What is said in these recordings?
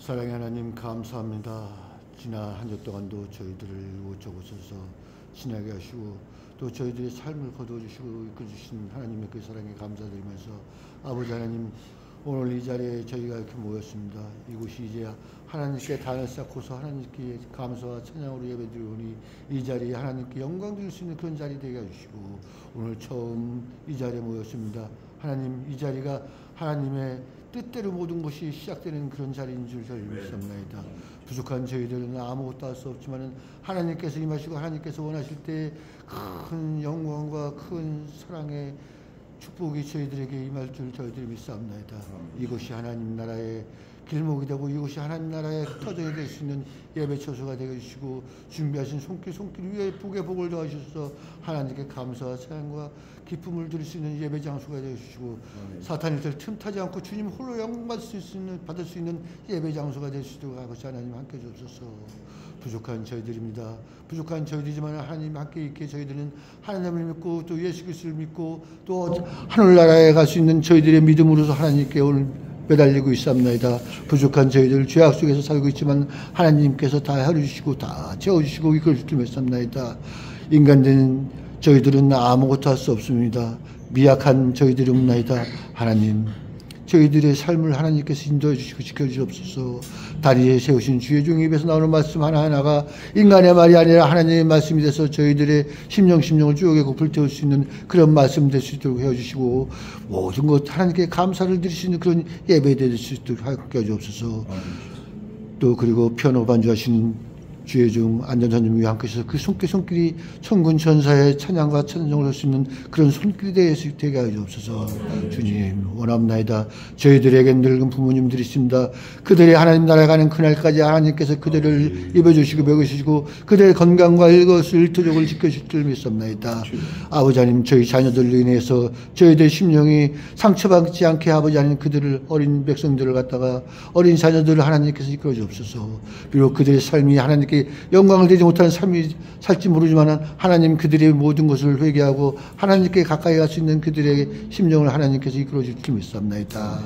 사랑의 하나님 감사합니다. 지난 한 주 동안도 저희들을 이곳저곳에서 지나게 하시고 또 저희들의 삶을 거두어주시고 이끌어주신 하나님의 그 사랑에 감사드리면서 아버지 하나님, 오늘 이 자리에 저희가 이렇게 모였습니다. 이곳이 이제 하나님께 단을 쌓고서 하나님께 감사와 찬양으로 예배드리오니 이 자리에 하나님께 영광 드릴 수 있는 그런 자리 되게 해주시고, 오늘 처음 이 자리에 모였습니다. 하나님, 이 자리가 하나님의 뜻대로 모든 것이 시작되는 그런 자리인 줄 저희 믿습니다. 부족한 저희들은 아무것도 할 수 없지만 하나님께서 임하시고 하나님께서 원하실 때 큰 영광과 큰 사랑의 축복이 저희들에게 임할 줄 저희들이 믿사옵나이다. 이것이 하나님 나라의 길목이 되고 이곳이 하나님 나라의 터전이 될 수 있는 예배 처소가 되게 해주시고, 준비하신 손길 위에 복의 복을 더하셔서 하나님께 감사와 찬양과 기쁨을 드릴 수 있는 예배 장소가 되게 해주시고, 사탄이 들 틈타지 않고 주님 홀로 영광 받을 수 있는 예배 장소가 될 수 있도록 아버지 하나님 함께 주옵소서. 부족한 저희들입니다. 부족한 저희들이지만 하나님 함께 있게 저희들은 하나님을 믿고 또 예수 그리스도를 믿고 또 하늘나라에 갈 수 있는 저희들의 믿음으로서 하나님께 오늘 매달리고 있사옵나이다. 부족한 저희들 죄악 속에서 살고 있지만 하나님께서 다 해주시고 다 채워주시고 이끌어주시며 있사옵나이다. 인간된 저희들은 아무것도 할 수 없습니다. 미약한 저희들이 없나이다. 하나님, 저희들의 삶을 하나님께서 인도해 주시고 지켜주시옵소서. 다리에 세우신 주의 종 입에서 나오는 말씀 하나하나가 인간의 말이 아니라 하나님의 말씀이 돼서 저희들의 심령을 쭉 불태울 수 있는 그런 말씀 될 수 있도록 해주시고, 모든 것 하나님께 감사를 드릴 수 있는 그런 예배 될 수 있도록 하게 해주옵소서. 또 그리고 피아노 반주하시는 주의 종 안전사님 위에 함께 있어서 그 손길이 천군 천사의 찬양과 찬송을 할 수 있는 그런 손길이 되게 하여 주옵소서. 주님, 원합나이다. 저희들에게 늙은 부모님들이 있습니다. 그들이 하나님 나라에 가는 그날까지 하나님께서 그들을 입어주시고 먹여주시고 그들의 건강과 일거수일투족을 지켜주실 줄 믿습나이다. 아버지 하나님, 저희 자녀들로 인해서 저희들의 심령이 상처받지 않게 아버지 하나님, 그들을 어린 백성들을 갖다가 어린 자녀들을 하나님께서 이끌어 주옵소서. 비록 그들의 삶이 하나님께 영광을 되지 못하는 삶이 살지 모르지만 하나님, 그들의 모든 것을 회개하고 하나님께 가까이 갈 수 있는 그들의 심령을 하나님께서 이끌어 줄 줄 믿사옵나이다.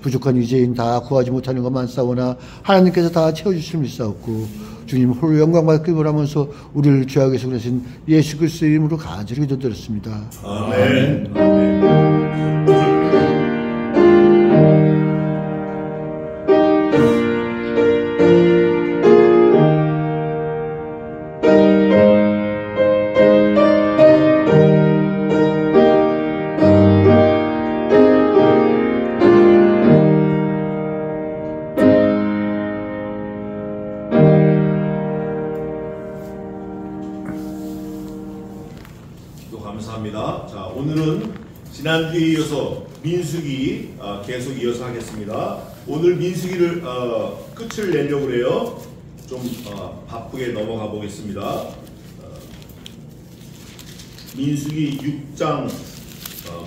부족한 유죄인 다 구하지 못하는 것만 싸우나 하나님께서 다 채워주실 줄 믿사옵고, 주님 홀로 영광 받기를 하면서 우리를 죄악에서 그러신 예수 그리스도의 이름으로 간절히 기도드렸습니다. 아멘. 아멘. 감사합니다. 자, 오늘은 지난주에 이어서 민수기 계속 이어서 하겠습니다. 오늘 민수기를 끝을 내려고 그래요. 좀 바쁘게 넘어가 보겠습니다. 민수기 6장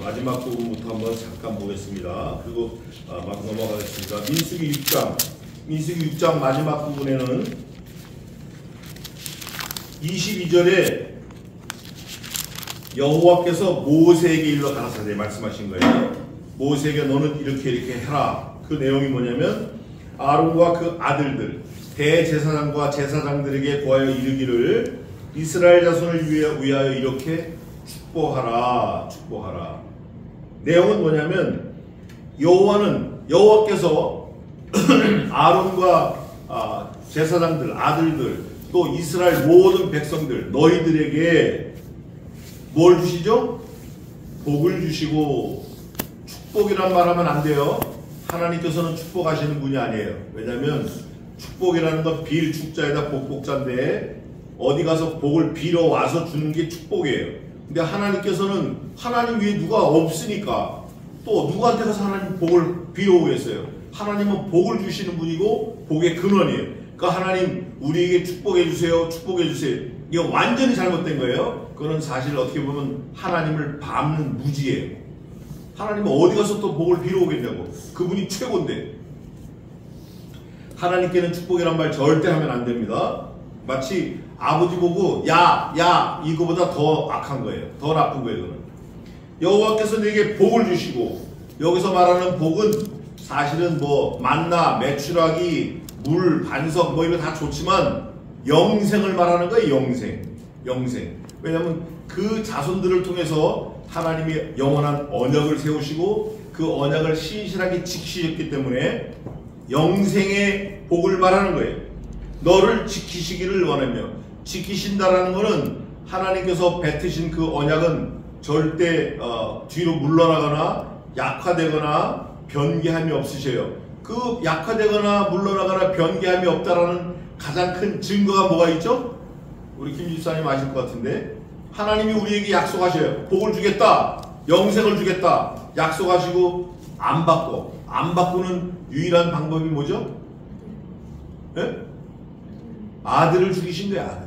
마지막 부분부터 한번 잠깐 보겠습니다. 그리고 막 넘어가겠습니다. 민수기 6장 마지막 부분에는 22절에 여호와께서 모세에게 일러 가라사대 말씀하신 거예요. 모세에게 너는 이렇게 해라. 그 내용이 뭐냐면 아론과 그 아들들 대제사장과 제사장들에게 구하여 이르기를 이스라엘 자손을 위하여 이렇게 축복하라. 내용은 뭐냐면 여호와께서 아론과 제사장들 아들들 또 이스라엘 모든 백성들 너희들에게 뭘 주시죠? 복을 주시고, 축복이란 말 하면 안 돼요. 하나님께서는 축복하시는 분이 아니에요. 왜냐하면 축복이라는 건 빌 축자에다 복복자인데 어디 가서 복을 빌어 와서 주는 게 축복이에요. 근데 하나님께서는 하나님 위에 누가 없으니까 또 누구한테 가서 하나님 복을 빌어 오겠어요. 하나님은 복을 주시는 분이고 복의 근원이에요. 그러니까 하나님 우리에게 축복해 주세요. 이거 완전히 잘못된 거예요. 그건 사실 어떻게 보면 하나님을 밟는 무지예요. 하나님은 어디 가서 또 복을 빌어 오겠냐고. 그분이 최고인데. 하나님께는 축복이란 말 절대 하면 안 됩니다. 마치 아버지 보고 야 이거보다 더 악한 거예요. 더 나쁜 거예요. 그는 여호와께서 내게 복을 주시고, 여기서 말하는 복은 사실은 뭐 만나, 메추라기, 물, 반석 뭐 이거 다 좋지만 영생을 말하는 거예요. 영생. 왜냐하면 그 자손들을 통해서 하나님이 영원한 언약을 세우시고 그 언약을 신실하게 지키셨기 때문에 영생의 복을 말하는 거예요. 너를 지키시기를 원하며, 지키신다라는 것은 하나님께서 뱉으신 그 언약은 절대 뒤로 물러나거나 약화되거나 변개함이 없으셔요. 그 약화되거나 물러나거나 변개함이 없다라는 가장 큰 증거가 뭐가 있죠? 우리 김 집사님 아실 것 같은데, 하나님이 우리에게 약속하셔요. 복을 주겠다, 영생을 주겠다 약속하시고 안 바꾸는 유일한 방법이 뭐죠? 네? 아들을 죽이신 거야.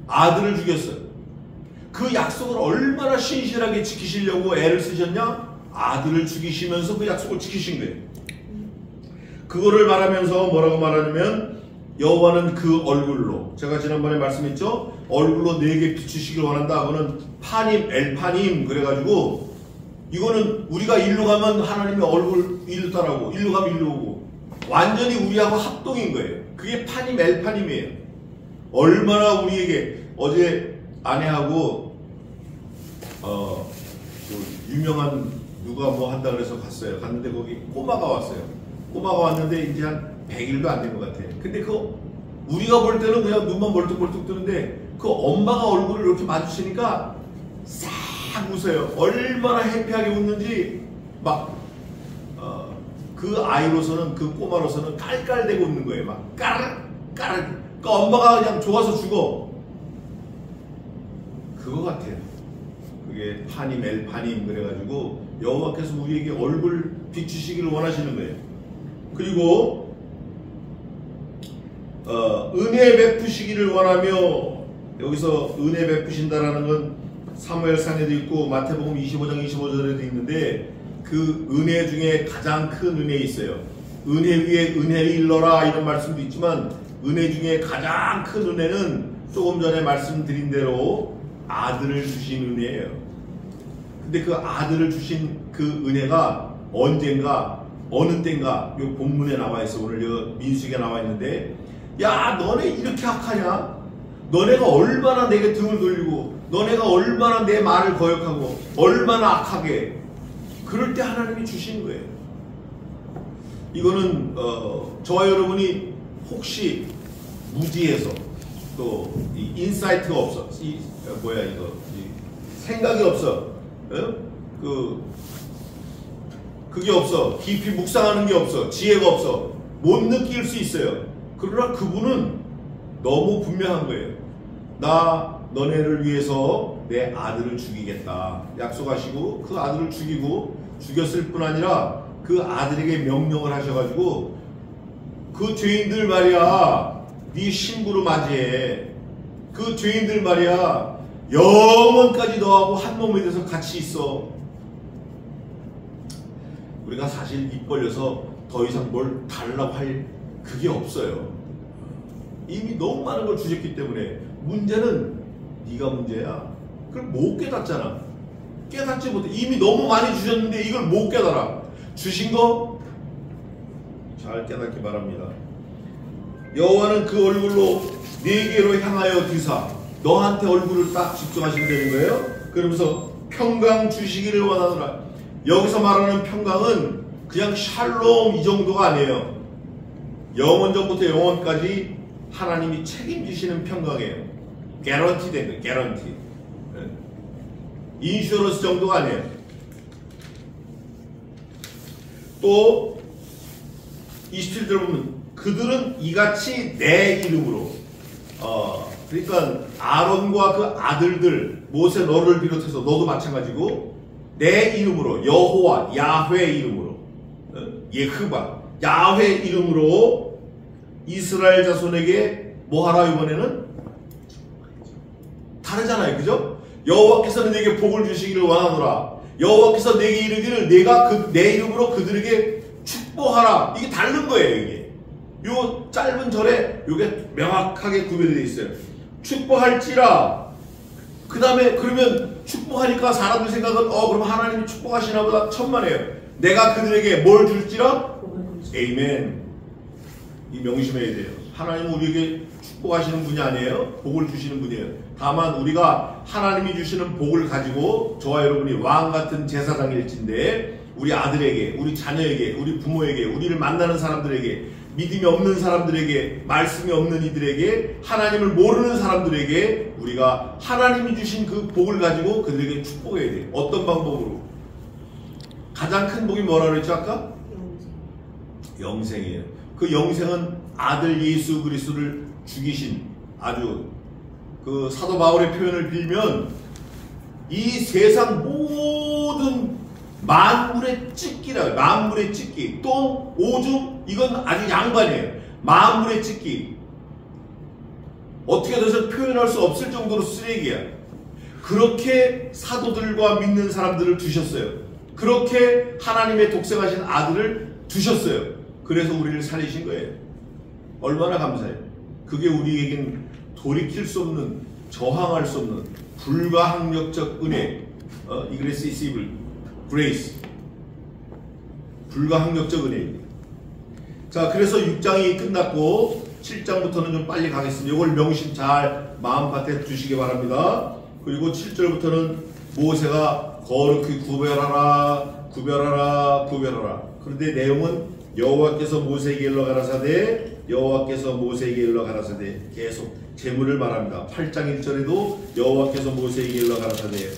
아들을 죽였어요. 그 약속을 얼마나 신실하게 지키시려고 애를 쓰셨냐? 아들을 죽이시면서 그 약속을 지키신 거예요. 그거를 말하면서 뭐라고 말하냐면, 여호와는 그 얼굴로, 제가 지난번에 말씀했죠? 얼굴로 내게 비추시길 원한다. 그거는 파님, 엘파님 그래가지고, 이거는 우리가 일로 가면 하나님의 얼굴 일로 따라오고, 일로 가면 일로 오고, 완전히 우리하고 합동인 거예요. 그게 파님, 엘파님이에요. 얼마나 우리에게, 어제 아내하고 그 유명한 누가 뭐 한다 그래서 갔어요. 갔는데 거기 꼬마가 왔어요. 꼬마가 왔는데 이제 한 100일도 안 된 것 같아. 근데 그 우리가 볼 때는 그냥 눈만 멀뚱멀뚱 뜨는데 그 엄마가 얼굴을 이렇게 마주치니까 싹 웃어요. 얼마나 해피하게 웃는지 막 그 아이로서는, 그 꼬마로서는 깔깔대고 웃는 거예요. 막 까르르. 그 엄마가 그냥 좋아서 죽어. 그거 같아요. 그게 파님, 엘파님 그래가지고 여호와께서 우리에게 얼굴 비추시기를 원하시는 거예요. 그리고 은혜 베푸시기를 원하며, 여기서 은혜 베푸신다라는 건 사무엘상에도 있고 마태복음 25장 25절에도 있는데, 그 은혜 중에 가장 큰 은혜 있어요. 은혜 위에 은혜를 일러라 이런 말씀도 있지만, 은혜 중에 가장 큰 은혜는 조금 전에 말씀드린 대로 아들을 주신 은혜예요. 근데 그 아들을 주신 그 은혜가 언젠가 어느 때인가 요 본문에 나와 있어. 오늘 요 민수기에 나와 있는데, 야 너네 이렇게 악하냐? 너네가 얼마나 내게 등을 돌리고, 너네가 얼마나 내 말을 거역하고 얼마나 악하게, 그럴 때 하나님이 주신 거예요. 이거는 저와 여러분이 혹시 무지해서 또 이 인사이트가 없어, 생각이 없어, 그게 없어, 깊이 묵상하는 게 없어, 지혜가 없어, 못 느낄 수 있어요. 그러나 그분은 너무 분명한 거예요. 나 너네를 위해서 내 아들을 죽이겠다 약속하시고, 그 아들을 죽였을 뿐 아니라 그 아들에게 명령을 하셔가지고, 그 죄인들 말이야 네 신부로 맞이해. 그 죄인들 말이야 영원까지 너하고 한 몸이 돼서 같이 있어. 우리가 사실 입 벌려서 더 이상 뭘 달라고 할 그게 없어요. 이미 너무 많은 걸 주셨기 때문에. 문제는 네가 문제야. 그걸 못 깨닫잖아. 깨닫지 못해. 이미 너무 많이 주셨는데 이걸 못 깨달아. 주신 거 잘 깨닫기 바랍니다. 여호와는 그 얼굴로 네게로 향하여 드사, 너한테 얼굴을 딱 집중하시면 되는 거예요. 그러면서 평강 주시기를 원하노라. 여기서 말하는 평강은 그냥 샬롬 이 정도가 아니에요. 영원전부터 영원까지 하나님이 책임지시는 평강이에요. 개런티 된 거예요. 개런티. 인슈어런스 정도가 아니에요. 또 27절 보면 그들은 이같이 내 이름으로, 그러니까 아론과 그 아들들, 모세 너를 비롯해서 너도 마찬가지고, 내 이름으로, 여호와 야훼 이름으로, 예흐바 야훼 이름으로 이스라엘 자손에게 뭐하라. 이번에는 다르잖아요, 그죠? 여호와께서는 내게 복을 주시기를 원하노라. 여호와께서 내게 이르기를 내가 내 이름으로 그들에게 축복하라. 이게 다른 거예요. 이게 요 짧은 절에 요게 명확하게 구별이 되어 있어요. 축복할지라. 그 다음에 그러면 축복하니까 사람들 생각은 그럼 하나님이 축복하시나 보다 천만에요. 내가 그들에게 뭘 줄지라? 에이멘. 이 명심해야 돼요. 하나님은 우리에게 축복하시는 분이 아니에요. 복을 주시는 분이에요. 다만 우리가 하나님이 주시는 복을 가지고 저와 여러분이 왕같은 제사장일진데 우리 아들에게, 우리 자녀에게, 우리 부모에게, 우리를 만나는 사람들에게, 믿음이 없는 사람들에게, 말씀이 없는 이들에게, 하나님을 모르는 사람들에게 우리가 하나님이 주신 그 복을 가지고 그들에게 축복해야 돼요. 어떤 방법으로? 가장 큰 복이 뭐라고 그랬죠 아까? 영생이에요. 그 영생은 아들 예수 그리스도를 죽이신, 아주 그 사도 바울의 표현을 빌면 이 세상 모든 만물의 찢기라, 만물의 찢기, 똥, 오줌, 이건 아주 양반이에요. 만물의 찢기, 어떻게 해서 표현할 수 없을 정도로 쓰레기야. 그렇게 사도들과 믿는 사람들을 두셨어요. 그렇게 하나님의 독생하신 아들을 두셨어요. 그래서 우리를 살리신 거예요. 얼마나 감사해요. 그게 우리에겐 돌이킬 수 없는, 저항할 수 없는 불가항력적 은혜, irresistible grace, 불가항력적 은혜입니다. 자, 그래서 6장이 끝났고 7장부터는 좀 빨리 가겠습니다. 이걸 명심 잘 마음밭에 두시기 바랍니다. 그리고 7절부터는 모세가 거룩히 구별하라, 구별하라, 구별하라. 그런데 내용은 여호와께서 모세에게 일러 가라사대, 여호와께서 모세에게 일러 가라사대, 계속 제물을 말합니다. 8장 1절에도 여호와께서 모세에게 일러 가라사대,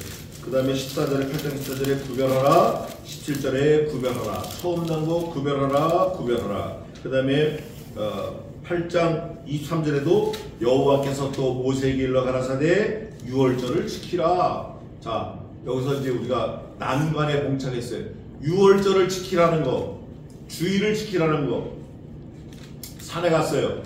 그 다음에 14절에 8장 14절에 구별하라, 17절에 구별하라, 처음 난 거 구별하라, 구별하라. 그 다음에 8장 23절에도 여호와께서 또 모세에게 일러 가라사대 유월절을 지키라. 자, 여기서 이제 우리가 난관에 봉착했어요. 유월절을 지키라는 거, 주일을 지키라는 거. 산에 갔어요.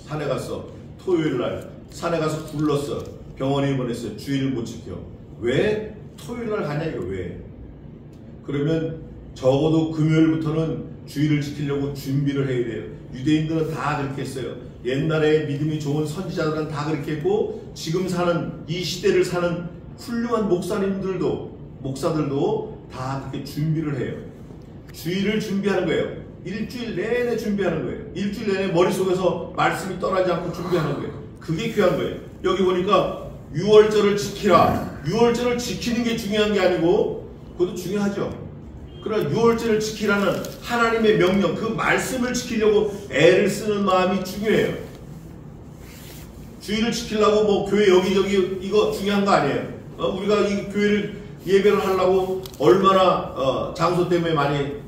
산에 갔어. 토요일날 산에 가서 굴렀어. 병원에 입원했어요. 주일을 못 지켜. 왜? 토요일날 가냐 이거 왜? 그러면 적어도 금요일부터는 주일을 지키려고 준비를 해야 돼요. 유대인들은 다 그렇게 했어요. 옛날에 믿음이 좋은 선지자들은 다 그렇게 했고, 지금 사는 이 시대를 사는 훌륭한 목사들도 다 그렇게 준비를 해요. 주일을 준비하는 거예요. 일주일 내내 준비하는 거예요. 일주일 내내 머릿속에서 말씀이 떠나지 않고 준비하는 거예요. 그게 귀한 거예요. 여기 보니까 유월절을 지키라. 유월절을 지키는 게 중요한 게 아니고, 그것도 중요하죠. 그러나 유월절을 지키라는 하나님의 명령, 그 말씀을 지키려고 애를 쓰는 마음이 중요해요. 주일을 지키려고 뭐 교회 여기저기 이거 중요한 거 아니에요. 우리가 이 교회를 예배를 하려고 얼마나 장소 때문에 많이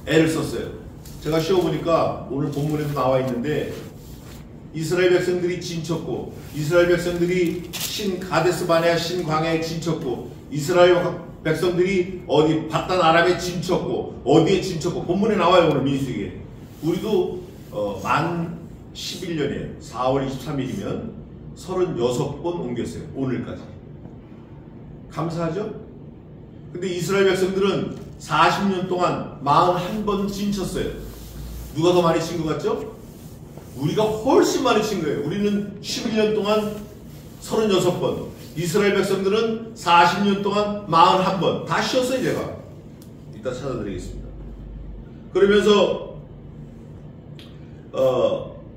애를 썼어요. 제가 쉬어보니까 오늘 본문에도 나와 있는데, 이스라엘 백성들이 진쳤고, 이스라엘 백성들이 신 가데스 바네아 신 광야에 진쳤고, 이스라엘 백성들이 어디 바단 아람에 진쳤고, 어디에 진쳤고, 본문에 나와요. 오늘 민수기에. 우리도 만 11년에 4월 23일이면 36번 옮겼어요. 오늘까지. 감사하죠? 근데 이스라엘 백성들은 40년 동안 41번 진쳤어요. 누가 더 많이 친 것 같죠? 우리가 훨씬 많이 친 거예요. 우리는 11년 동안 36번, 이스라엘 백성들은 40년 동안 41번. 다 쉬었어요. 제가 이따 찾아드리겠습니다. 그러면서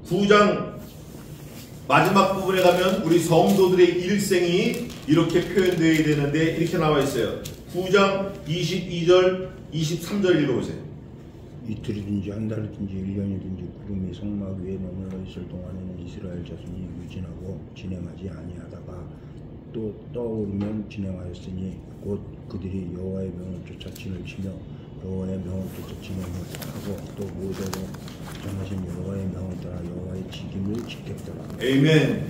9장 마지막 부분에 가면 우리 성도들의 일생이 이렇게 표현되어야 되는데, 이렇게 나와 있어요. 9장 22절 23절 읽어보세요. 이틀이든지 한 달이든지 1년이든지 구름이 성막 위에 머물러 있을 동안에는 이스라엘 자손이 유진하고 진행하지 아니하다가 또 떠오르면 진행하였으니 곧 그들이 여호와의 명을 쫓아 진을 치며 여호와의 명을 쫓아 진행을 하고 또 모세로 정하신 여호와의 명을 따라 여호와의 직임을 지켰더라. 아멘.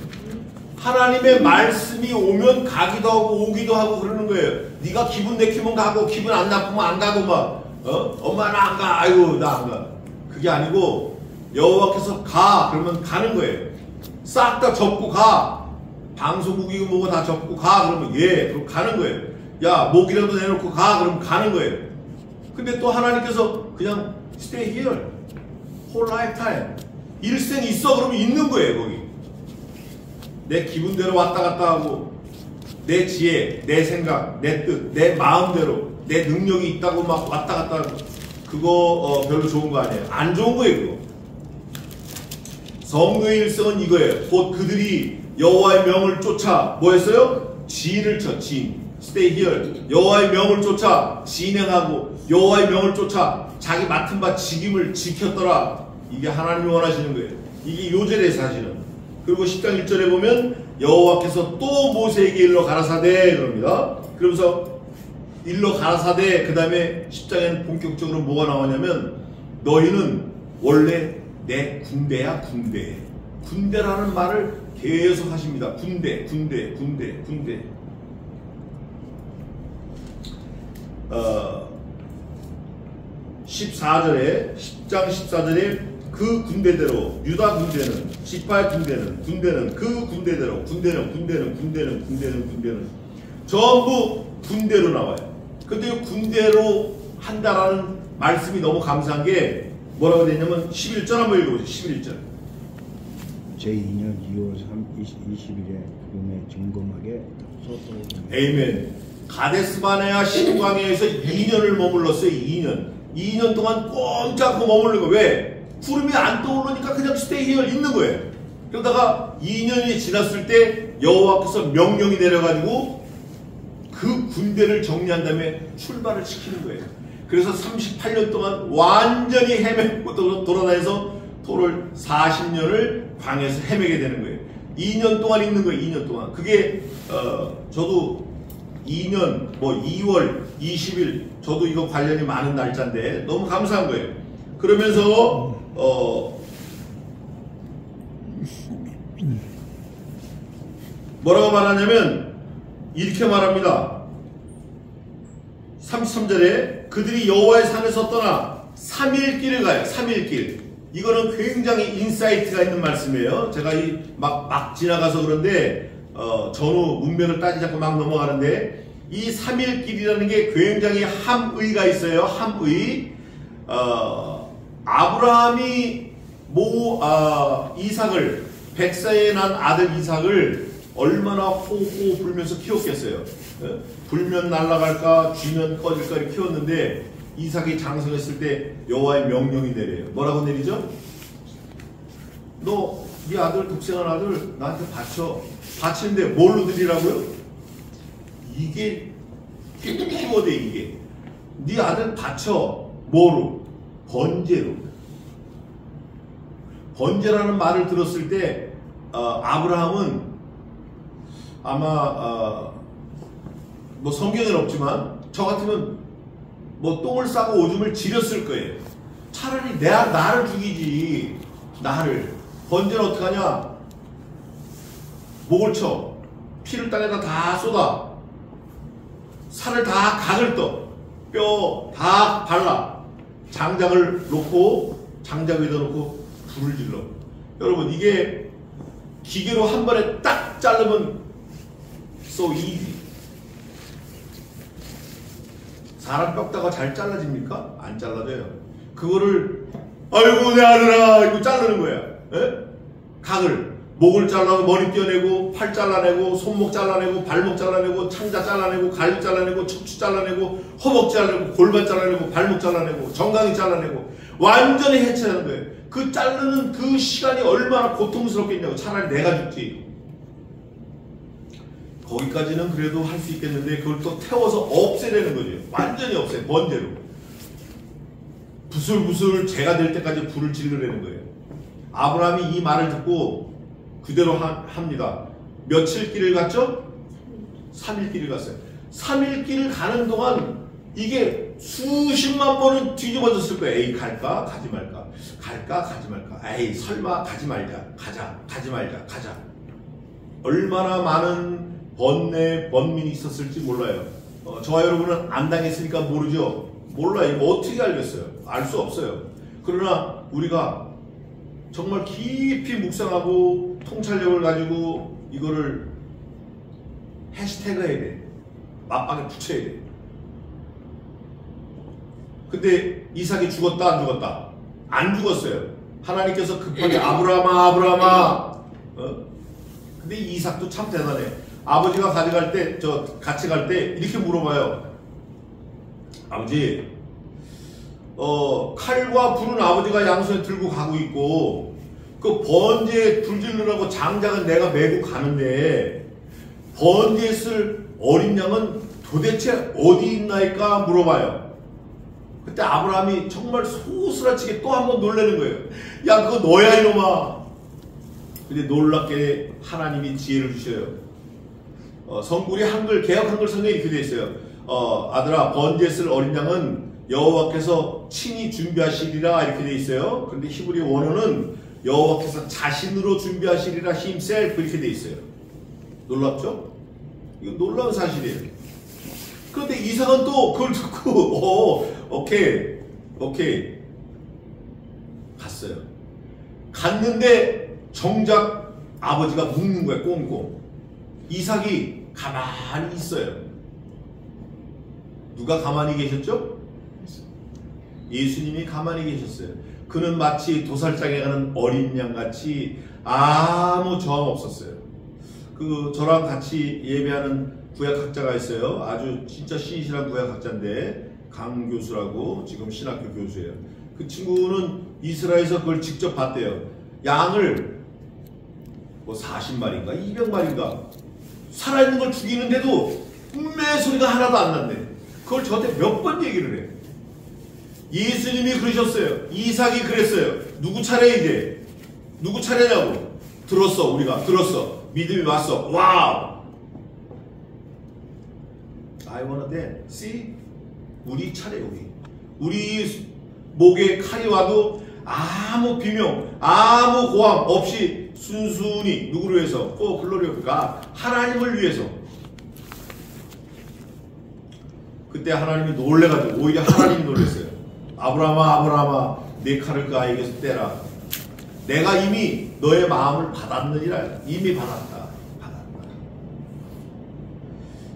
하나님의 말씀이 오면 가기도 하고 오기도 하고 그러는 거예요. 네가 기분 내키면 가고 기분 안 나쁘면 안 가고 막 엄마 나 안 가, 아이고 나 안 가. 그게 아니고 여호와께서 가 그러면 가는 거예요. 싹 다 접고 가. 방송국이고 뭐고 다 접고 가 그러면 예 그럼 가는 거예요. 야 목이라도 내놓고 가 그러면 가는 거예요. 근데 또 하나님께서 그냥 stay here whole lifetime 일생 있어 그러면 있는 거예요. 거기 내 기분대로 왔다 갔다 하고 내 지혜, 내 생각, 내 뜻, 내 마음대로 내 능력이 있다고 막 왔다 갔다 하고 그거 별로 좋은 거 아니에요. 안 좋은 거예요. 그거 성도의 일성은 이거예요. 곧 그들이 여호와의 명을 쫓아 뭐 했어요? 진을 쳐. 진. Stay here. 여호와의 명을 쫓아 진행하고 여호와의 명을 쫓아 자기 맡은 바 직임을 지켰더라. 이게 하나님이 원하시는 거예요. 이게 요절의 사실은. 그리고 10장 1절에 보면 여호와께서 또 모세에게 일러 가라사대 그럽니다. 그러면서 일러 가라사대 그 다음에 10장에는 본격적으로 뭐가 나오냐면 너희는 원래 내 군대야 군대. 군대라는 말을 계속 하십니다. 군대. 14절에 10장 14절에 그 군대대로 유다 군대는 지파의 군대는 그 군대대로 군대는 전부 군대로 나와요. 근데 군대로 한다라는 말씀이 너무 감사한 게 뭐라고 되냐면 11절 한번 읽어보세요. 11절 제2년 2월 20일에 구름에 증거하게 솟아오르며 에이멘. 가데스바네아 신광야에서 2년을 머물렀어요. 2년 동안 꼼짝고 머무르고 왜? 구름이 안 떠오르니까 그냥 스테이히얼 있는 거예요. 그러다가 2년이 지났을 때 여호와께서 명령이 내려가지고 그 군대를 정리한 다음에 출발을 시키는 거예요. 그래서 38년 동안 완전히 헤매고 돌아다녀서 토를 40년을 광야에서 헤매게 되는 거예요. 2년 동안 있는 거예요. 2년 동안. 그게 저도 2년 2월 20일 저도 이거 관련이 많은 날짜인데 너무 감사한 거예요. 그러면서 뭐라고 말하냐면 이렇게 말합니다. 33절에 그들이 여호와의 산에서 떠나 3일 길을 가요. 3일 길. 이거는 굉장히 인사이트가 있는 말씀이에요. 제가 막 지나가서 그런데 전후 문맥을 따지지 않고 막 넘어가는데 이 3일 길이라는 게 굉장히 함의가 있어요. 함의. 아브라함이 이삭을 백사에 난 아들 이삭을 얼마나 호호 불면서 키웠겠어요. 불면 날아갈까 쥐면 꺼질까 이렇게 키웠는데 이삭이 장성했을 때 여호와의 명령이 내려요. 뭐라고 내리죠? 너 네 아들 독생한 아들 나한테 바쳐. 바치는데 뭘로 드리라고요? 이게 키워드 이게. 네 아들 바쳐. 뭐로? 번제로. 번제라는 말을 들었을 때 아브라함은 아마 성경에는 없지만 저 같으면 똥을 싸고 오줌을 지렸을 거예요. 차라리 나를 죽이지. 나를. 번제는 어떡하냐? 목을 쳐. 피를 땅에다 다 쏟아. 살을 다 각을 떠. 뼈 다 발라. 장작을 놓고 장작 위에다 놓고 불을 질러. 여러분 이게 기계로 한 번에 딱 자르면 so easy. 사람 뼈다가 잘 잘라집니까? 안 잘라져요. 그거를 아이고 내 아들아 이거 자르는 거야. 에? 각을 목을 잘라고 머리 떼어내고 팔 잘라내고 손목 잘라내고 발목 잘라내고 창자 잘라내고 갈비 잘라내고 척추 잘라내고 허벅지 잘라내고 골반 잘라내고 발목 잘라내고 정강이 잘라내고 완전히 해체하는 거예요. 그 자르는 그 시간이 얼마나 고통스럽겠냐고. 차라리 내가 죽지. 거기까지는 그래도 할 수 있겠는데 그걸 또 태워서 없애려는 거죠. 완전히 없애. 번제로. 부슬부슬 재가 될 때까지 불을 지르려는 거예요. 아브라함이 이 말을 듣고 그대로 합니다. 며칠 길을 갔죠? 3일 길을 갔어요. 3일 길을 가는 동안 이게 수십만 번은 뒤집어졌을 거예요. 에이 갈까? 가지 말까? 갈까? 가지 말까? 에이 설마 가지 말자. 가자. 가지 말자. 가자. 얼마나 많은 번민이 있었을지 몰라요. 저와 여러분은 안 당했으니까 모르죠. 몰라요. 이거 어떻게 알겠어요? 알 수 없어요. 그러나 우리가 정말 깊이 묵상하고 통찰력을 가지고 이거를 해시태그 해야 돼. 맞방에 붙여야 돼. 근데 이삭이 죽었다 안 죽었다? 안 죽었어요. 하나님께서 급하게 아브라함아 근데 이삭도 참 대단해. 아버지가 가져갈 때 같이 갈 때 이렇게 물어봐요. 아버지 칼과 불은 아버지가 양손에 들고 가고 있고 그 번제에 불질르라고 장작은 내가 메고 가는데 번제에 쓸 어린 양은 도대체 어디 있나이까 물어봐요. 그때 아브라함이 정말 소스라치게 또 한 번 놀라는 거예요. 야, 그거 너야 이놈아. 근데 놀랍게 하나님이 지혜를 주셔요. 우리 한글 개역 한글 성경에 이렇게 되어 있어요. 아들아, 번제에 쓸 어린 양은 여호와께서 친히 준비하시리라 이렇게 되어 있어요. 그런데 히브리 원어는 여호와께서 자신으로 준비하시리라 himself 이렇게 되어 있어요. 놀랍죠? 이거 놀라운 사실이에요. 그런데 이삭은 또 그걸 듣고 오케이 갔어요. 갔는데 정작 아버지가 묵는 거야. 꽁꽁. 이삭이 가만히 있어요. 누가 가만히 계셨죠? 예수님이 가만히 계셨어요. 그는 마치 도살장에 가는 어린 양같이 아무 저항 없었어요. 저랑 같이 예배하는 구약학자가 있어요. 아주 진짜 신실한 구약학자인데 강 교수라고 지금 신학교 교수예요. 그 친구는 이스라엘에서 그걸 직접 봤대요. 양을 40마리인가 200마리인가 살아있는 걸 죽이는데도 음메 소리가 하나도 안 난대. 그걸 저한테 몇 번 얘기를 해. 예수님이 그러셨어요. 이삭이 그랬어요. 누구 차례 이제? 누구 차례냐고. 들었어. 우리가 들었어. 믿음이 왔어. 와우. I wanna dance. See? 우리 차례 우리 목에 칼이 와도 아무 비명, 아무 고함 없이 순순히 누구를 위해서? 글로리 오브 갓. 하나님을 위해서. 그때 하나님이 놀래가지고 오히려 하나님이 놀랐어요. 아브라함아 내 칼을 그 아이에게서 떼라. 내가 이미 너의 마음을 받았느니라. 이미 받았다.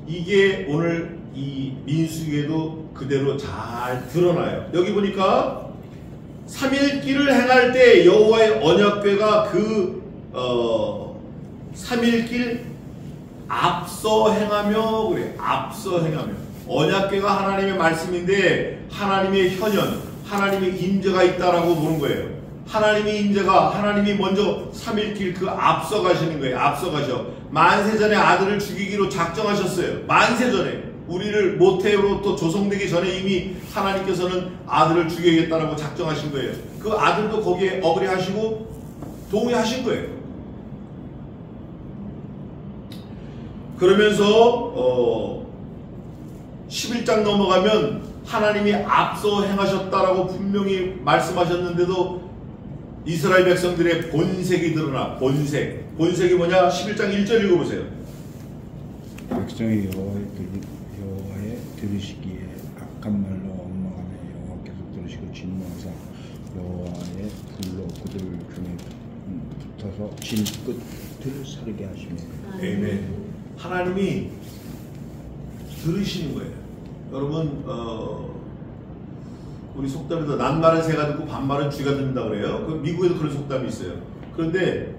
이게 오늘 이 민수기에도 그대로 잘 드러나요. 여기 보니까 3일길을 행할 때 여호와의 언약궤가 3일길 앞서 행하며 그래. 앞서 행하며 언약궤가 하나님의 말씀인데 하나님의 현현, 하나님의 임재가 있다라고 보는 거예요. 하나님이 먼저 3일길 그 앞서 가시는 거예요. 앞서 가셔. 만세전에 아들을 죽이기로 작정하셨어요. 만세전에. 우리를 모태로부터 조성되기 전에 이미 하나님께서는 아들을 죽이겠다라고 작정하신 거예요. 그 아들도 거기에 어그리하시고 동의하신 거예요. 그러면서 11장 넘어가면 하나님이 앞서 행하셨다라고 분명히 말씀하셨는데도 이스라엘 백성들의 본색이 드러나. 본색이 뭐냐? 11장 1절 읽어보세요. 백성이 여호와의 들으시기에 악한 말로 엇망하며 여호와께서 들으시고 진노하사 여호와의 불로 그들 중에 붙어서 진 끝을 사르게 하시며. 아멘. 하나님이 들으시는 거예요. 여러분 우리 속담에도 낱말은 새가 듣고 반말은 쥐가 듣는다 그래요. 그 미국에도 그런 속담이 있어요. 그런데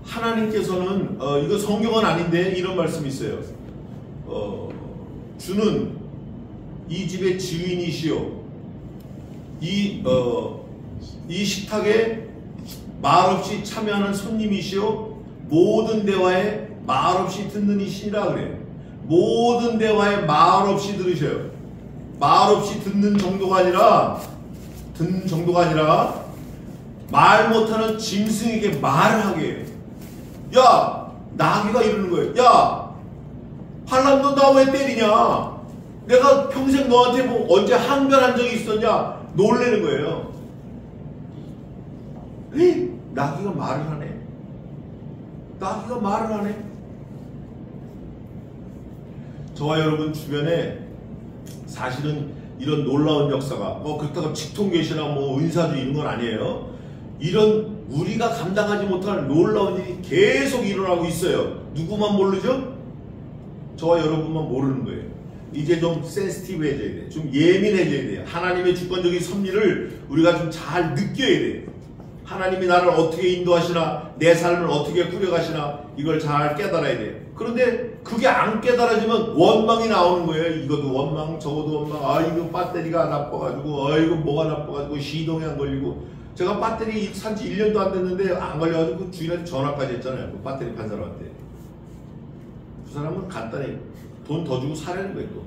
하나님께서는 이거 성경은 아닌데 이런 말씀이 있어요. 주는 이 집의 주인이시요 이 식탁에 말없이 참여하는 손님이시요 모든 대화에 말없이 듣는 이시니라 그래요. 모든 대화에 말없이 들으셔요. 말없이 듣는 정도가 아니라 말 못하는 짐승에게 말을 하게 해요. 야, 나귀가 이러는 거예요. 야, 팔람 너 나 왜 때리냐? 내가 평생 너한테 뭐 언제 항변한 적이 있었냐? 놀래는 거예요. 에이, 나귀가 말을 하네. 저와 여러분 주변에 사실은 이런 놀라운 역사가 그렇다고 직통계시나 은사주 이런 건 아니에요. 이런 우리가 감당하지 못할 놀라운 일이 계속 일어나고 있어요. 누구만 모르죠? 저와 여러분만 모르는 거예요. 이제 좀 센시티브해져야 돼요. 좀 예민해져야 돼요. 하나님의 주권적인 섭리를 우리가 좀 잘 느껴야 돼요. 하나님이 나를 어떻게 인도하시나, 내 삶을 어떻게 꾸려가시나, 이걸 잘 깨달아야 돼요. 그런데 그게 안 깨달아지면 원망이 나오는 거예요. 이것도 원망, 저것도 원망, 이거 배터리가 나빠가지고, 이거 뭐가 나빠가지고, 시동이 안 걸리고. 제가 배터리 산지 1년도 안 됐는데 안 걸려가지고 그 주인한테 전화까지 했잖아요. 그 배터리 판 사람한테. 그 사람은 간단히 돈 더 주고 사려는 거예요. 또.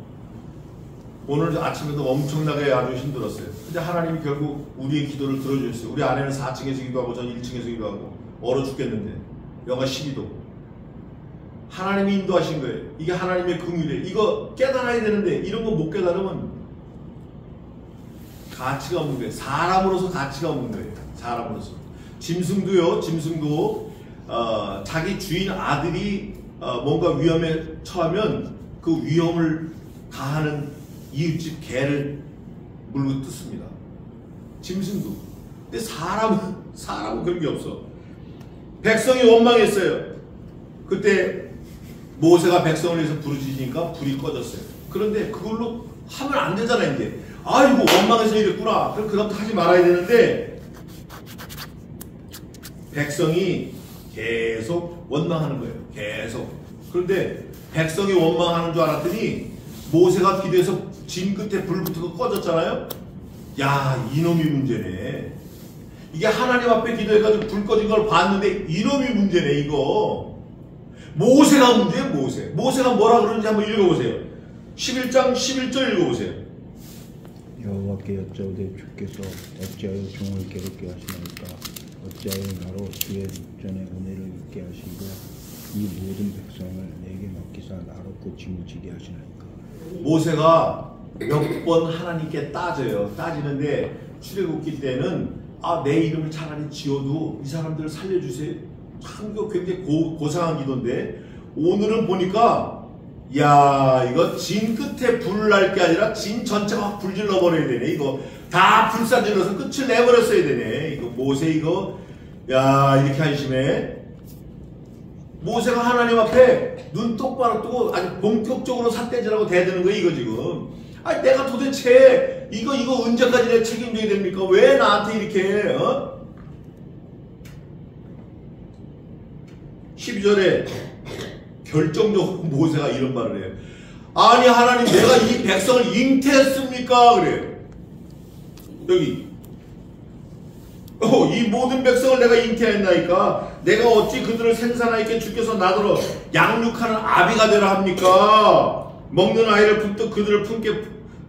오늘 아침에도 엄청나게 아주 힘들었어요. 근데 하나님이 결국 우리의 기도를 들어주셨어요. 우리 아내는 4층에서 기도하고 저는 1층에서 기도하고 얼어 죽겠는데 영하 12도. 하나님이 인도하신 거예요. 이게 하나님의 긍휼이에요. 이거 깨달아야 되는데 이런 거 못 깨달으면 가치가 없는 거예요. 사람으로서 가치가 없는 거예요. 사람으로서. 짐승도요. 짐승도 자기 주인 아들이 뭔가 위험에 처하면 그 위험을 가하는 이웃집 개를 물고 뜯습니다. 짐승도. 근데 사람은 그런 게 없어. 백성이 원망했어요. 그때 모세가 백성을 위해서 부르짖으니까 불이 꺼졌어요. 그런데 그걸로 하면 안 되잖아요. 이제 아이고 원망해서 이랬구나. 그럼 그다음부터 하지 말아야 되는데 백성이 계속 원망하는 거예요. 계속. 그런데 백성이 원망하는 줄 알았더니 모세가 기도해서 진 끝에 불 붙어서 꺼졌잖아요. 야, 이놈이 문제네. 이게 하나님 앞에 기도해가지고 불 꺼진 걸 봤는데 이놈이 문제네. 이거 모세가 문제예요. 모세가 뭐라 그러는지 한번 읽어보세요. 11장 11절 읽어보세요. 여호와께 여짜오되 주께서 어찌하여 종을 괴롭게 하시나이까? 어찌하여 나로 주의 전에 은혜를 잊게 하시고 이 모든 백성을 내게 맡기사 나롭고 짊어지게 하시나이까? 모세가 몇 번 하나님께 따지는데 출애굽기 때는 내 이름을 차라리 지어도 이 사람들을 살려주세요. 참 이거 굉장히 고상한 기도인데 오늘은 보니까 야, 이거 진 끝에 불 날 게 아니라 진 전체가 확 불질러 버려야 되네. 이거 다 불사질러서 끝을 내버렸어야 되네. 이거 모세 이거 야, 이렇게 한심해. 모세가 하나님 앞에 눈 똑바로 뜨고 아주 본격적으로 삿대질하고 대드는 거야 이거 지금. 아니 내가 도대체 이거 언제까지 내가 책임져야 됩니까? 왜 나한테 이렇게 12절에 결정적으로 모세가 이런 말을 해요. 아니 하나님 내가 이 백성을 잉태했습니까? 그래요. 여기 이 모든 백성을 내가 잉태했나이까? 내가 어찌 그들을 생산하였기에 주께서 나더러 양육하는 아비가 되라 합니까? 먹는 아이를 품듯 그들을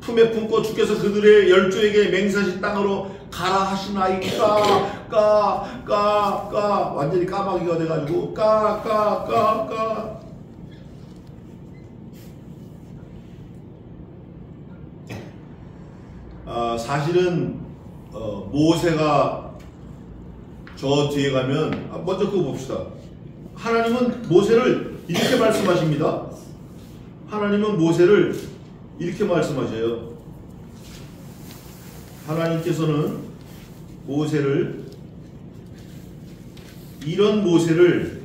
품에 품고 주께서 그들의 열조에게 맹세하신 땅으로 가라 하시나이까? 까 완전히 까마귀가 돼가지고 까 사실은 모세가 저 뒤에 가면 먼저 그거 봅시다. 하나님은 모세를 이렇게 말씀하십니다. 하나님은 모세를 이렇게 말씀하셔요. 하나님께서는 모세를 이런 모세를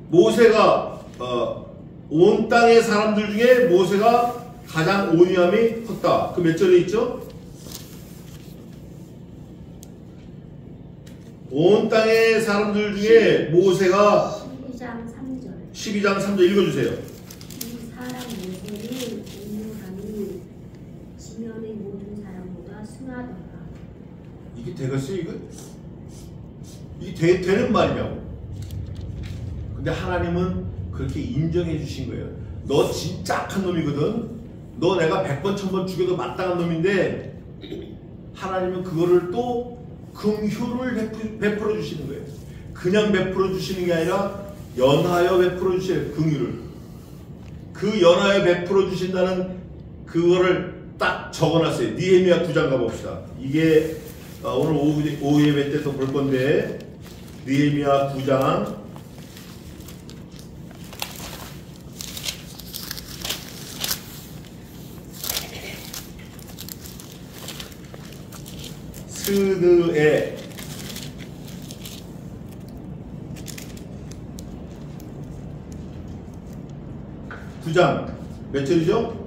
모세가 온 땅의 사람들 중에 모세가 가장 온유함이 컸다. 그 몇 절에 있죠? 온 땅의 사람들 중에 모세가 12장 3절 읽어주세요. 이 사람 모세는 온유함이 지면의 모든 사람보다 순하더라. 이게 되겠어요? 이게 되는 말이냐고. 근데 하나님은 그렇게 인정해 주신 거예요. 너 진짜 악한 놈이거든. 너 내가 100번 1000번 죽여도 마땅한 놈인데 하나님은 그거를 또 긍휼을 베풀어 주시는 거예요. 그냥 베풀어 주시는 게 아니라 연하여 베풀어 주셔요. 긍휼을. 그 연하여 베풀어 주신다는 그거를 딱 적어놨어요. 느헤미야 9장 가봅시다. 이게 오늘 오후 예배 때 또 볼 건데 느헤미야 9장 스드에 9장 몇 절이죠?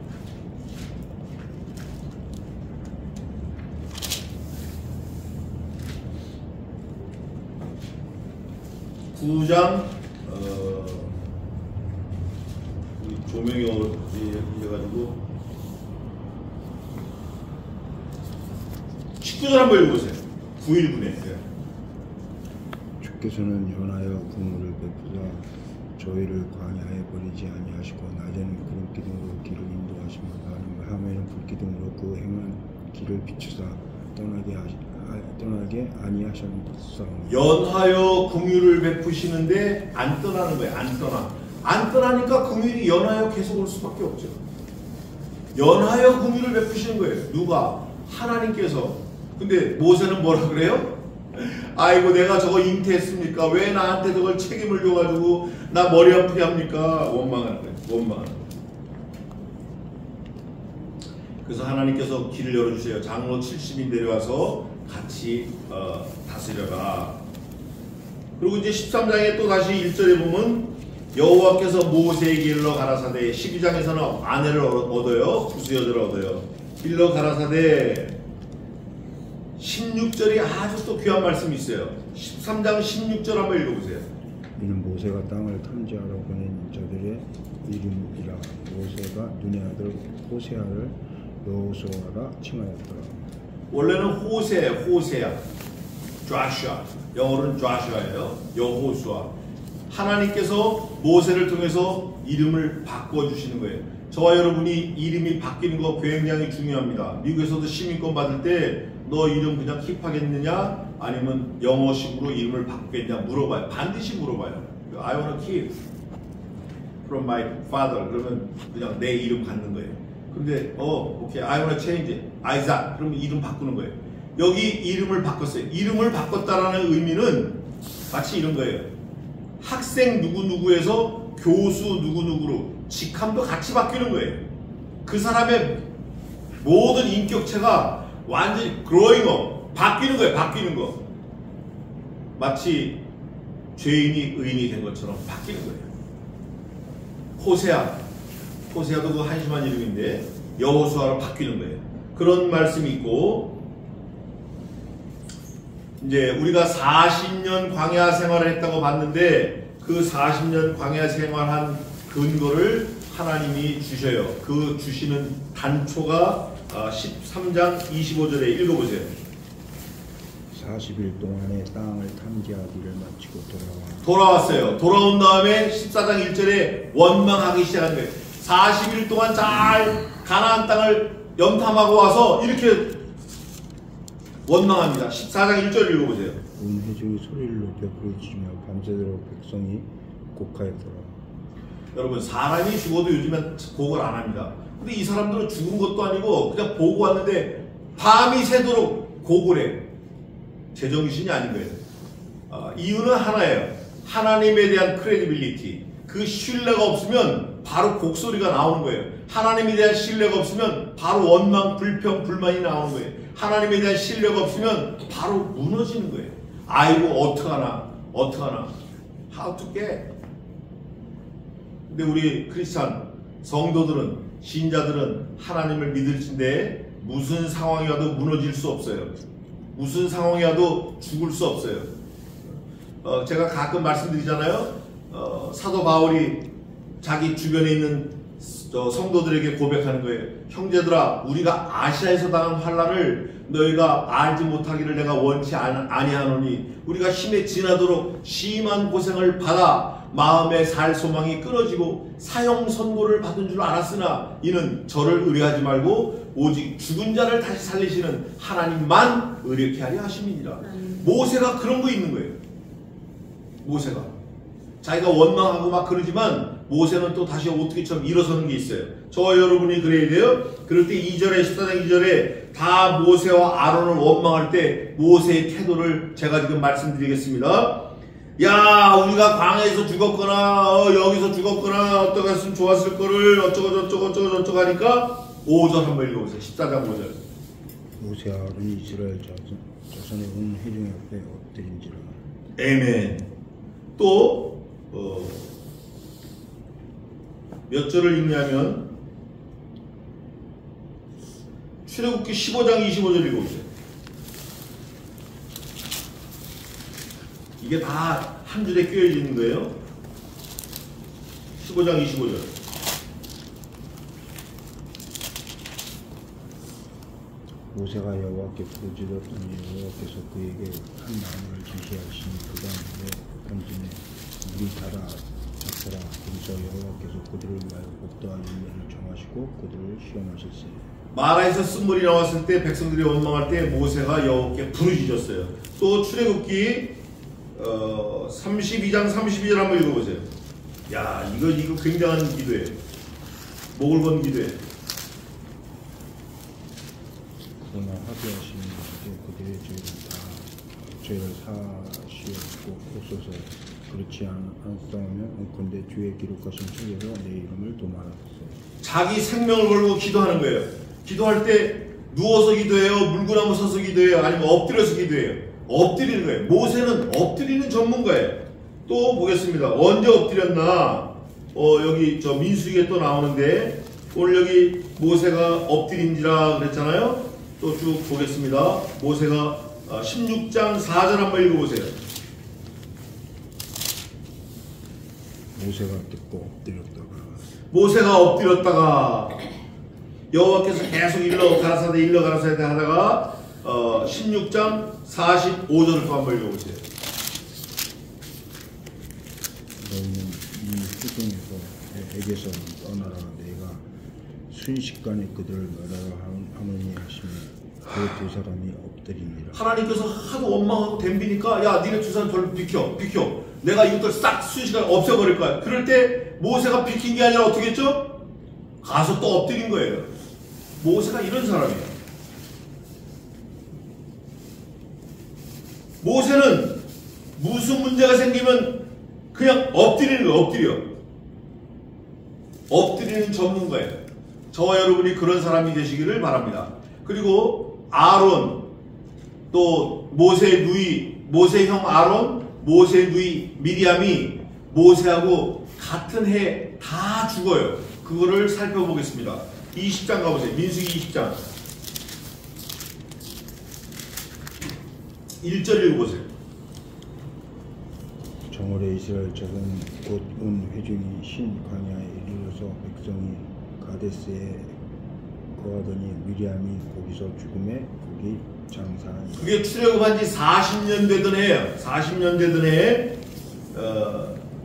9장 우리 조명이 해가지고 19절 한번 읽어보세요. 9.1분에 주께서는 연하여 국물을 베푸사 저희를 광야에 버리지 아니하시고 낮에는 구름 기둥으로 길을 인도하시며 밤에는 불 기둥으로 그 행한 길을 비추사 떠나게 아니하셨사오니 연하여 긍휼을 베푸시는데 안 떠나는 거예요. 안 떠나니까 긍휼이 연하여 계속 올 수밖에 없죠. 연하여 긍휼을 베푸시는 거예요. 누가? 하나님께서. 근데 모세는 뭐라 그래요? 아이고 내가 저거 잉태했습니까? 왜 나한테 저걸 책임을 줘가지고 나 머리 아프게 합니까? 원망하는 거예요. 원망하는 거예요. 그래서 하나님께서 길을 열어주세요. 장로 70인 내려와서 같이 다스려라. 그리고 이제 13장에 또 다시 1절에 보면 여호와께서 모세에게 일러 가라사대 12장에서는 아내를 얻어요. 구수 여자를 얻어요. 일러 가라사대 16절이 아주 또 귀한 말씀이 있어요. 13장 16절 한번 읽어보세요. 이는 모세가 땅을 탐지하러 보낸 자들의 이름이라. 모세가 눈의 아들 호세아를 여호수아라 칭하였더라. 원래는 호세야. 조슈아. 영어로는 조슈아예요. 여호수아. 하나님께서 모세를 통해서 이름을 바꿔주시는 거예요. 저와 여러분이 이름이 바뀌는 거 굉장히 중요합니다. 미국에서도 시민권 받을 때 너 이름 그냥 킵하겠느냐 아니면 영어식으로 이름을 바꾸겠냐 물어봐요. 반드시 물어봐요. I wanna keep from my father. 그러면 그냥 내 이름 갖는 거예요. 근데 오케이 I wanna change Isaac. 그러면 이름 바꾸는 거예요. 여기 이름을 바꿨어요. 이름을 바꿨다라는 의미는 마치 이런 거예요. 학생 누구누구에서 교수 누구누구로 직함도 같이 바뀌는 거예요. 그 사람의 모든 인격체가 완전히 growing up, 바뀌는 거예요. 바뀌는 거. 마치 죄인이 의인이 된 것처럼 바뀌는 거예요. 호세아도 그 한심한 이름인데 여호수아로 바뀌는 거예요. 그런 말씀이 있고, 이제 우리가 40년 광야 생활을 했다고 봤는데 그 40년 광야 생활한 근거를 하나님이 주셔요. 그 주시는 단초가 13장 25절에 읽어보세요. 40일 동안에 땅을 탐지하기를 마치고 돌아왔어요. 돌아온 다음에 14장 1절에 원망하기 시작한 거예요. 40일 동안 잘 가나안 땅을 염탐하고 와서 이렇게 원망합니다. 14장 1절 읽어보세요. 온 회중이 소리를 높여 부르짖으며 밤새도록 백성이 곡하였더라. 여러분, 사람이 죽어도 요즘엔 곡을 안 합니다. 근데 이 사람들은 죽은 것도 아니고 그냥 보고 왔는데 밤이 새도록 곡을 해. 제정신이 아닌 거예요. 이유는 하나예요. 하나님에 대한 크레디빌리티. 그 신뢰가 없으면 바로 곡소리가 나오는 거예요. 하나님에 대한 신뢰가 없으면 바로 원망, 불평, 불만이 나오는 거예요. 하나님에 대한 신뢰가 없으면 바로 무너지는 거예요. 아이고 어떡하나. How to get. 근데 우리 크리스찬 성도들은, 신자들은 하나님을 믿을진데 무슨 상황이 와도 무너질 수 없어요. 무슨 상황이 와도 죽을 수 없어요. 제가 가끔 말씀드리잖아요. 사도 바울이 자기 주변에 있는 성도들에게 고백하는 거예요. 형제들아, 우리가 아시아에서 당한 환난을 너희가 알지 못하기를 내가 원치 아니하노니 우리가 힘에 지나도록 심한 고생을 받아 마음에 살 소망이 끊어지고 사형 선고를 받은 줄 알았으나 이는 저를 의뢰하지 말고 오직 죽은 자를 다시 살리시는 하나님만 의뢰케 하려 하심이니라. 모세가 그런 거 있는 거예요. 모세가 자기가 원망하고 막 그러지만 모세는 또 다시 어떻게처럼 일어서는 게 있어요. 저와 여러분이 그래야 돼요. 그럴 때 2절에 14장 2절에 다 모세와 아론을 원망할 때 모세의 태도를 제가 지금 말씀드리겠습니다. 야, 우리가 광야에서 죽었거나 여기서 죽었거나 어떻게 했으면 좋았을 거를 어쩌고 하니까 5절 한번 읽어보세요. 14장 5절. 모세 아론이 이스라엘 자손의 온 회중 앞에 엎드린지라. 아멘. 또 몇 절을 읽냐면 출애굽기 15장 25절 읽어보세요. 이게 다 한 줄에 끼어져 있는 거예요. 15장 25절. 모세가 여호와께 부르짖었더니 여호와께서 그에게 한 나무를 지시하시니 그 나무에 던지매 물이 달아 잡더라. 거기서 여호와께서 그들을 위하여 복도와 일면을 정하시고 그들을 시험하셨어요. 마라에서 쓴물이 나왔을 때 백성들이 원망할 때 모세가 여호와께 부르짖었어요. 또 출애굽기 32장 32절 한번 읽어보세요. 야, 이거 굉장한 기도예요. 목을 건 기도예요. 그러나 하교하시는 이제 그들의 죄를 사시었고 쏘소서 그렇지 않았사오면 온컨대 주의 기록하신 책에서 내 이름을 도말하셨어요. 자기 생명을 걸고 기도하는 거예요. 기도할 때 누워서 기도해요? 물구나무 서서 기도해요? 아니면 엎드려서 기도해요? 엎드리는 거예요. 모세는 엎드리는 전문가예요. 또 보겠습니다. 언제 엎드렸나? 여기 저 민수기에 또 나오는데 오늘 여기 모세가 엎드린지라 그랬잖아요. 또 쭉 보겠습니다. 모세가 16장 4절 한번 읽어보세요. 모세가 듣고 모세가 엎드렸다가 여호와께서 계속 일러 가라사대 하다가 16장 45절을 또 한번 읽어보세요. 너희는 이 수중에서 떠나라. 내가 순식간에 그들을 멸하라 하느니 하시며 그 두 사람이 엎드리니라. 하나님께서 하도 원망하고 덤비니까 야 니네 두 사람 저를 비켜 내가 이것들 싹 순식간에 없애버릴 거야. 그럴 때 모세가 비킨 게 아니라 어떻게 했죠? 가서 또 엎드린 거예요. 모세가 이런 사람이에요. 모세는 무슨 문제가 생기면 그냥 엎드리는 거예요. 엎드리는 전문가예요. 저와 여러분이 그런 사람이 되시기를 바랍니다. 그리고 아론, 또 모세의 누이, 모세 형 아론, 모세의 누이 미리암이 모세하고 같은 해 다 죽어요. 그거를 살펴보겠습니다. 20장 가보세요. 민수기 20장 1절 읽어보세요. 정월에 이스라엘 자손 곧 온 회중이 신 광야에 이르러서 백성이 가데스에 거하더니 미리암이 거기서 죽음에 거기 장사하니. 그게 출애굽한 지 40년 되던 해예요. 40년 되던 해에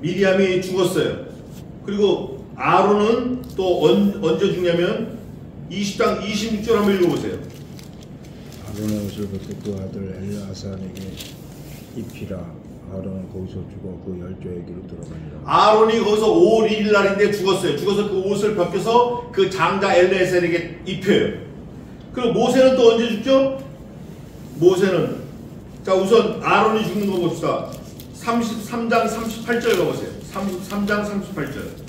미리암이 죽었어요. 그리고 아론은 또 언제 죽냐면 20장 26절 한번 읽어보세요. 아론의 옷을 벗고 그 아들 엘르아살에게 입히라. 아론은 거기서 죽어 그 열조에게로 들어가니라. 아론이 거기서 5월 1일 날인데 죽었어요. 죽어서 그 옷을 벗겨서 그 장자 엘르아살에게 입혀요. 그리고 모세는 또 언제 죽죠? 모세는 자 우선 아론이 죽는 거 봅시다. 33장 38절 가보세요. 33장 38절.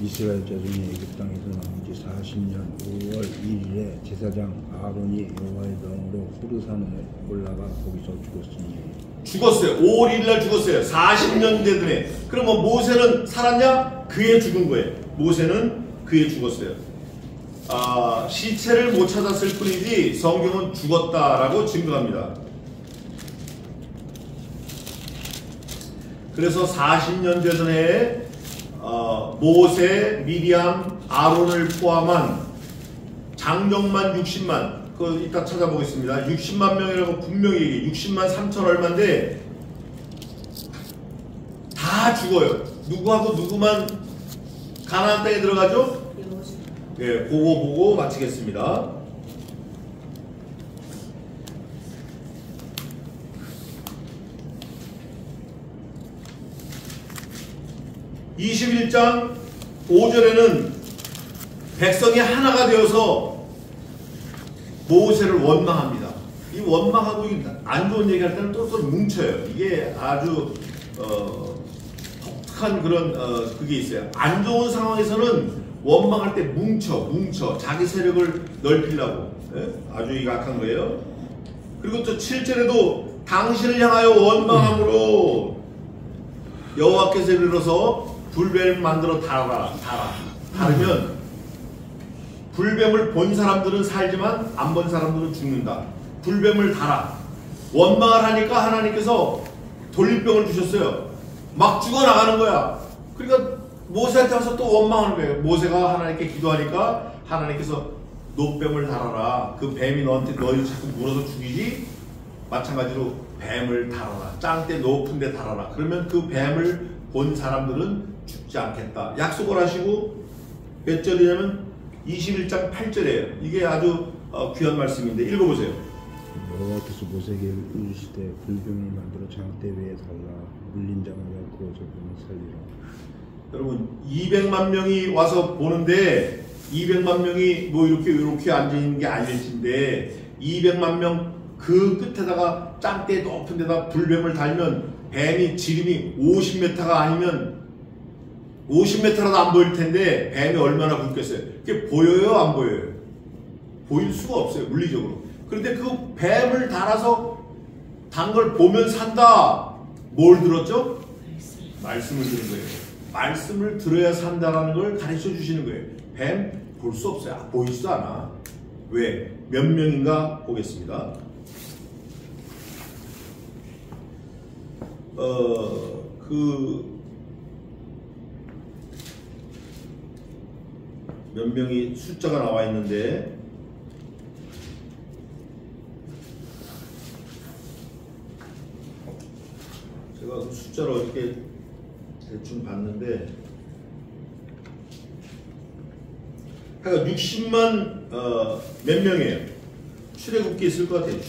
이스라엘 자손이 애굽 땅에서 나온 지 40년 5월 1일에 제사장 아론이 여호와의 명으로 후르산에 올라가 거기서 죽었으니. 죽었어요. 5월 1일 날 죽었어요. 40년 되던 해. 그러면 모세는 살았냐? 그에 죽은 거예요. 모세는 그에 죽었어요. 시체를 못 찾았을 뿐이지 성경은 죽었다라고 증거합니다. 그래서 40년 되던 해에 모세, 미리암, 아론을 포함한 장정만 60만, 그거 이따 찾아보겠습니다. 60만 명이라고 분명히 얘기해. 60만 3천 얼마인데 다 죽어요. 누구하고 누구만 가나안 땅에 들어가죠? 예, 그거 보고 마치겠습니다. (21장) 5절에는 백성이 하나가 되어서 모세를 원망합니다. 이 원망하고 안 좋은 얘기할 때는 똘똘 뭉쳐요. 이게 아주 독특한 그런 그게 있어요. 안 좋은 상황에서는 원망할 때 뭉쳐 자기 세력을 넓히려고. 예? 아주 약한 거예요. 그리고 또 7절에도 당신을 향하여 원망함으로 여호와께서 이르러서 불뱀을 만들어 달으면 불뱀을 본 사람들은 살지만 안 본 사람들은 죽는다. 불뱀을 달아. 원망을 하니까 하나님께서 돌림병을 주셨어요. 막 죽어나가는 거야. 그러니까 모세한테 와서 또 원망하는 거예요. 모세가 하나님께 기도하니까 하나님께서 노뱀을 달아라. 그 뱀이 너희를 자꾸 물어서 죽이지. 마찬가지로 뱀을 달아라. 짱대 높은 데 달아라. 그러면 그 뱀을 본 사람들은 죽지 않겠다. 약속을 하시고 몇 절이냐면 21장 8절이에요. 이게 아주 귀한 말씀인데 읽어보세요. 여호와께서 모세에게 이르시되 불뱀을 만들어 장대 위에 달라 물린 자마다 그것을 보면 살리라. 여러분 200만 명이 와서 보는데 200만 명이 뭐 이렇게 앉아있는 게 아닐텐데 200만 명 그 끝에다가 짱대 높은 데다 불뱀을 달면 뱀이 지름이 50m가 아니면 50m라도 안 보일 텐데 뱀이 얼마나 굵겠어요. 그게 보여요 안 보여요? 보일 수가 없어요 물리적으로. 그런데 그 뱀을 달아서 단 걸 보면 산다. 뭘 들었죠? 말씀을 들은 거예요. 말씀을 들어야 산다라는 걸 가르쳐 주시는 거예요. 뱀 볼 수 없어요. 보이지도 않아. 왜? 몇 명인가 보겠습니다. 몇 명이 숫자가 나와 있는데 제가 그 숫자를 어떻게 대충 봤는데 하여간 60만 몇 명이에요. 출애굽기 있을 것 같아요.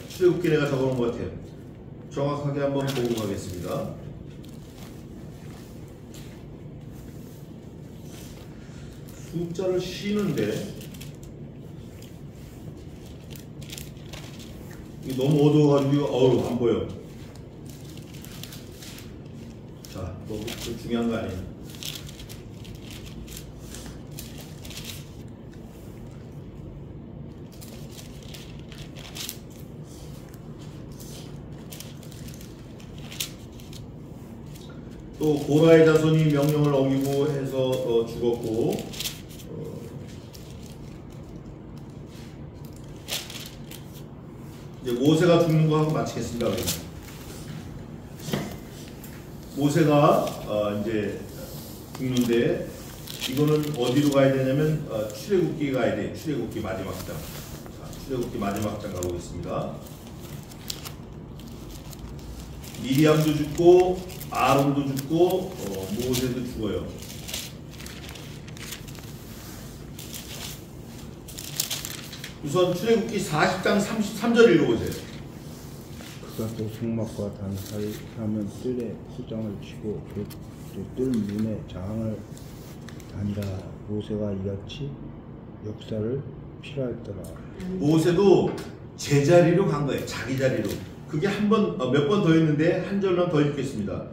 출애굽기 내가 적어놓은 것 같아요. 정확하게 한번 보고 가겠습니다. 숫자를 쉬는데 이게 너무 어두워가지고 안 보여. 자, 너무 중요한 거 아니에요. 또 고라의 자손이 명령을 어기고 해서 죽었고 이제 모세가 죽는 거 하고 마치겠습니다. 모세가 이제 죽는데 이거는 어디로 가야 되냐면 출애굽기 가야 돼요. 출애굽기 마지막 장. 자, 출애굽기 마지막 장 가보겠습니다. 미리암도 죽고 아론도 죽고 모세도 죽어요. 우선 출애굽기 40장 33절 읽어보세요. 그가 또 성막과 단 사이 하면 뜰에 포장을 치고 또 뜰 문에 장을 다니라. 모세가 이같이 역사를 필요했더라. 모세도 제자리로 간 거예요. 자기 자리로. 그게 몇 번 더 있는데 한 절만 더 읽겠습니다.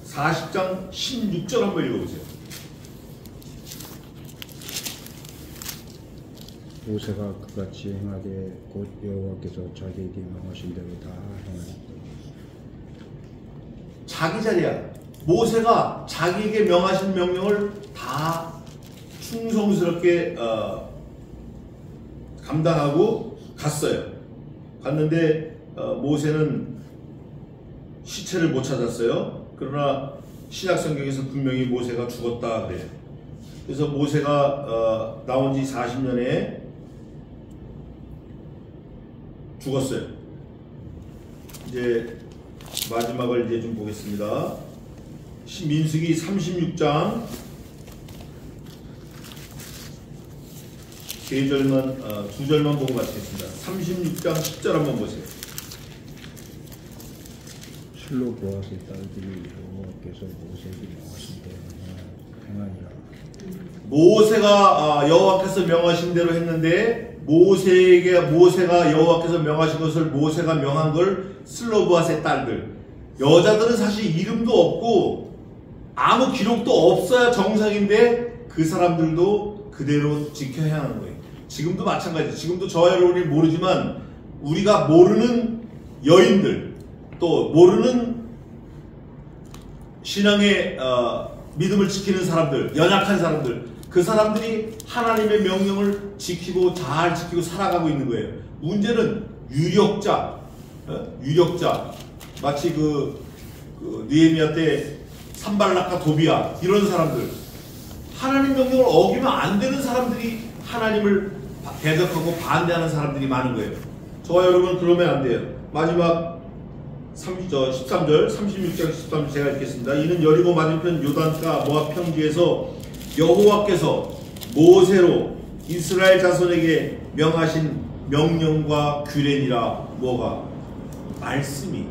40장 16절 한번 읽어보세요. 모세가 그같이 행하되 곧 여호와께서 자기에게 명하신 대로 다 행하였다. 자기 자리야. 모세가 자기에게 명하신 명령을 다 충성스럽게 감당하고 갔어요. 갔는데 모세는 시체를 못 찾았어요. 그러나 신약성경에서 분명히 모세가 죽었다 그래요. 그래서 모세가 나온 지 40년에 죽었어요. 이제 마지막을 이제 좀 보겠습니다. 민수기 36장 두 절만 보고 마치겠습니다. 36장 10절 한번 보세요. 실로 보아스의 딸들이 여호와께서 모세에게 명하신 대로 행하니라. 모세가 여호와께서 명하신 대로 했는데 모세가 여호와께서 명하신 것을 모세가 명한 걸 슬로브앗의 딸들, 여자들은 사실 이름도 없고 아무 기록도 없어야 정상인데 그 사람들도 그대로 지켜야 하는 거예요. 지금도 마찬가지. 지금도 저와 여러분이 모르지만 우리가 모르는 여인들, 또 모르는 신앙의 믿음을 지키는 사람들, 연약한 사람들, 그 사람들이 하나님의 명령을 지키고 잘 지키고 살아가고 있는 거예요. 문제는 유력자, 마치 느헤미야 때 산발락과 도비야 이런 사람들, 하나님 명령을 어기면 안 되는 사람들이 하나님을 대적하고 반대하는 사람들이 많은 거예요. 저와 여러분 그러면 안 돼요. 마지막 13절, 36장 13절 제가 읽겠습니다. 이는 여리고 맞은편 요단가 모압 평지에서 여호와께서 모세로 이스라엘 자손에게 명하신 명령과 규례니라. 뭐가? 말씀이.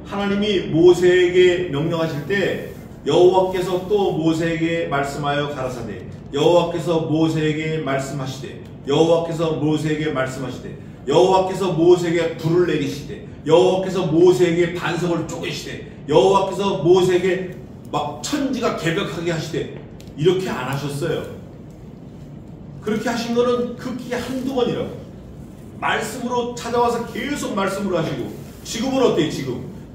하나님이 모세에게 명령하실 때 여호와께서 또 모세에게 말씀하여 가라사대, 여호와께서 모세에게 말씀하시되, 여호와께서 모세에게 말씀하시되, 여호와께서 모세에게 불을 내리시되, 여호와께서 모세에게 반석을 쪼개시되, 여호와께서 모세에게 막 천지가 개벽하게 하시되, 이렇게 안 하셨어요. 그렇게 하신 거는 극히 한두 번이라고. 말씀으로 찾아와서 계속 말씀으로 하시고. 지금은 어때요?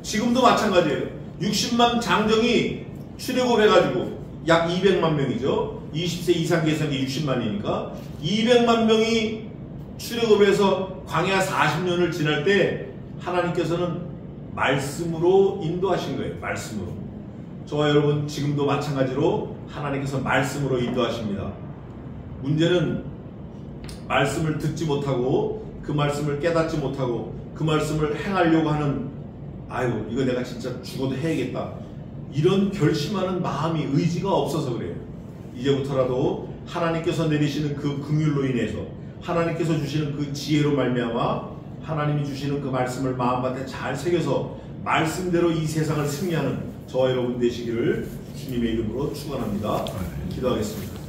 지금도 마찬가지예요. 60만 장정이 출애굽해가지고 약 200만 명이죠. 20세 이상 계산이 60만이니까 200만 명이 출애굽해서 광야 40년을 지날 때 하나님께서는 말씀으로 인도하신 거예요. 말씀으로. 저와 여러분 지금도 마찬가지로 하나님께서 말씀으로 인도하십니다. 문제는 말씀을 듣지 못하고 그 말씀을 깨닫지 못하고 그 말씀을 행하려고 하는, 아유 이거 내가 진짜 죽어도 해야겠다, 이런 결심하는 마음이, 의지가 없어서 그래요. 이제부터라도 하나님께서 내리시는 그 긍휼로 인해서, 하나님께서 주시는 그 지혜로 말미암아 하나님이 주시는 그 말씀을 마음밭에 잘 새겨서 말씀대로 이 세상을 승리하는 저와 여러분 되시기를 주님의 이름으로 축원합니다. 기도하겠습니다.